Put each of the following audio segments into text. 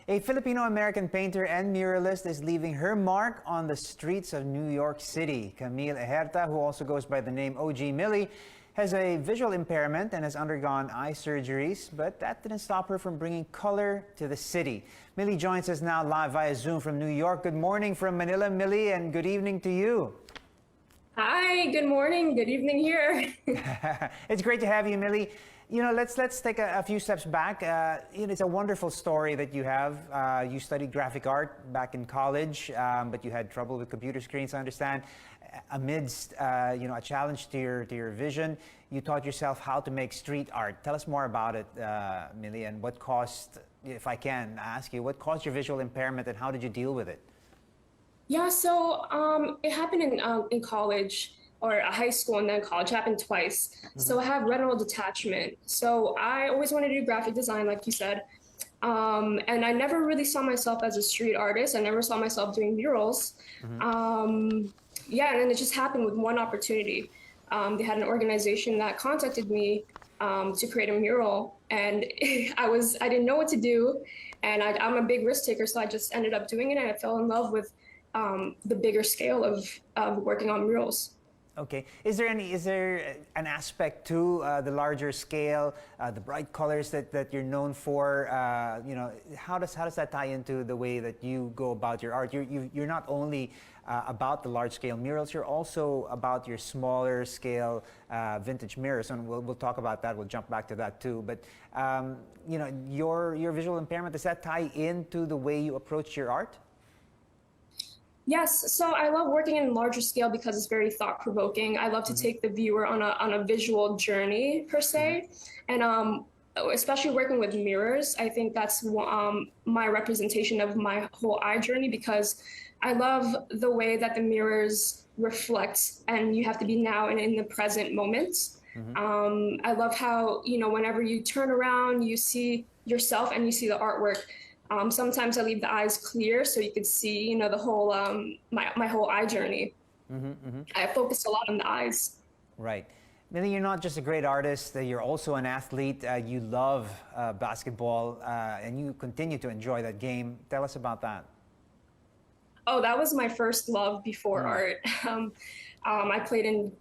A Filipino-American painter and muralist is leaving her mark on the streets of New York City. Kamille Ejerta, who also goes by the name OG Millie, has a visual impairment and has undergone eye surgeries, but that didn't stop her from bringing color to the city. Millie joins us now live via Zoom from New York. Good morning from Manila, Millie, and good evening to you. Hi, good morning, good evening here. It's great to have you, Millie. You know, let's take a few steps back. It's a wonderful story that you have. You studied graphic art back in college, but you had trouble with computer screens, I understand. Amidst a challenge to your vision, you taught yourself how to make street art. Tell us more about it, Millie, and what caused, if I can ask you, what caused your visual impairment and how did you deal with it? Yeah, so it happened in college or high school and then college. It happened twice. So I have retinal detachment. So I always wanted to do graphic design, like you said. And I never really saw myself as a street artist. I never saw myself doing murals. Yeah, and then it just happened with one opportunity. They had an organization that contacted me to create a mural, and I didn't know what to do, and I'm a big risk taker, so I just ended up doing it, and I fell in love with the bigger scale of working on murals. Okay. Is there an aspect to the larger scale, the bright colors that you're known for? How does that tie into the way that you go about your art? You're not only about the large scale murals, you're also about your smaller scale vintage mirrors, and we'll talk about that. We'll jump back to that too. But your visual impairment, does that tie into the way you approach your art? Yes, so I love working in larger scale because it's very thought-provoking. I love to take the viewer on a visual journey per se, and especially working with mirrors, I think that's my representation of my whole eye journey, because I love the way that the mirrors reflect, and you have to be now and in the present moment. I love how whenever you turn around, you see yourself and you see the artwork. Sometimes I leave the eyes clear so you could see, the whole my whole eye journey. I focus a lot on the eyes. Right. Millie, you're not just a great artist, you're also an athlete. You love basketball, and you continue to enjoy that game. Tell us about that. Oh, that was my first love before art. I played in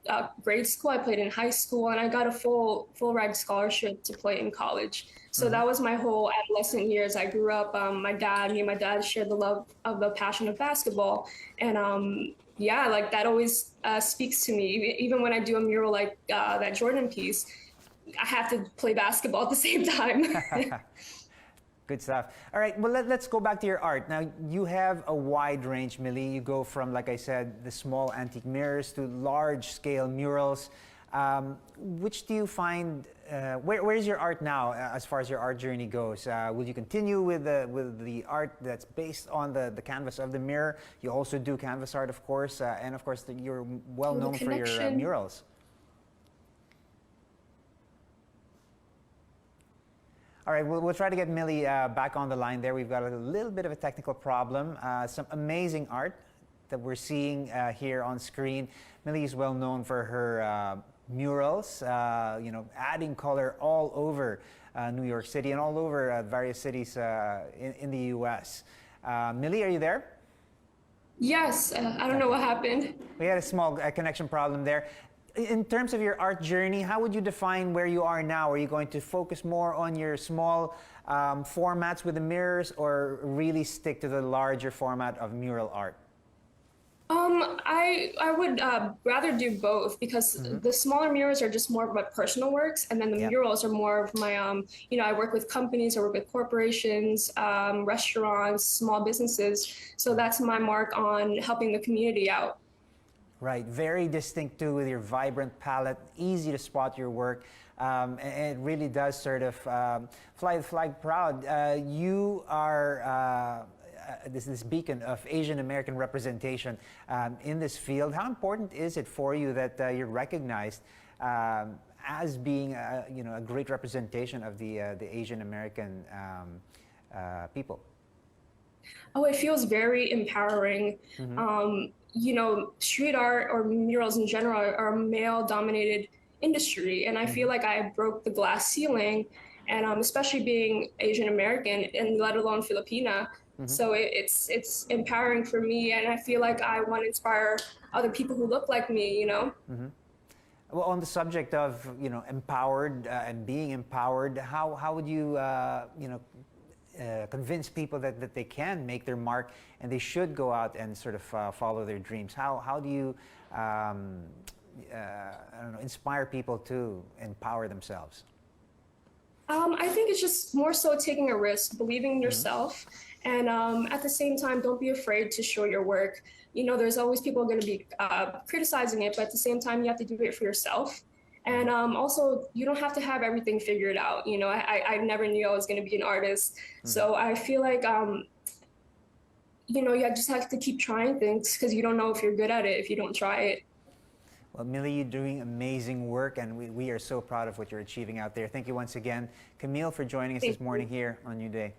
grade school, I played in high school, and I got a full ride scholarship to play in college. So that was my whole adolescent years. I grew up, me and my dad shared the love of the passion of basketball. And yeah, like that always speaks to me. Even when I do a mural like that Jordan piece, I have to play basketball at the same time. Good stuff. All right, well, let's go back to your art. Now, you have a wide range, Millie. You go from, like I said, the small antique mirrors to large-scale murals. Which do you find, where's your art now as far as your art journey goes? Will you continue with the art that's based on the canvas of the mirror? You also do canvas art, of course, and of course, you're well known for your murals. All right, we'll try to get Millie back on the line there. We've got a little bit of a technical problem. Some amazing art that we're seeing here on screen. Millie is well known for her murals, adding color all over New York City and all over various cities in the U.S. Millie, are you there? Yes, I don't know what happened. We had a small connection problem there. In terms of your art journey, how would you define where you are now? Are you going to focus more on your small formats with the mirrors, or really stick to the larger format of mural art? I would rather do both, because the smaller murals are just more of my personal works, and then the murals are more of my, I work with companies, I work with corporations, restaurants, small businesses. So that's my mark on helping the community out. Right, very distinct too with your vibrant palette, easy to spot your work, and it really does sort of fly the flag proud. You are this beacon of Asian American representation in this field. How important is it for you that you're recognized as being a great representation of the Asian American people? Oh, it feels very empowering. Street art or murals in general are a male-dominated industry, and I feel like I broke the glass ceiling, and especially being Asian American and let alone Filipina. So it's empowering for me, and I feel like I want to inspire other people who look like me, you know? Well, on the subject of empowered and being empowered, how would you convince people that they can make their mark and they should go out and sort of follow their dreams? How do you I don't know, inspire people to empower themselves? I think it's just more so taking a risk, believing in yourself, and at the same time, don't be afraid to show your work. You know, there's always people going to be criticizing it, but at the same time, you have to do it for yourself. And also, you don't have to have everything figured out. You know, I never knew I was going to be an artist. So I feel like, you know, you just have to keep trying things because you don't know if you're good at it if you don't try it. Well, Millie, you're doing amazing work, and we are so proud of what you're achieving out there. Thank you once again, Kamille, for joining us this morning here on New Day.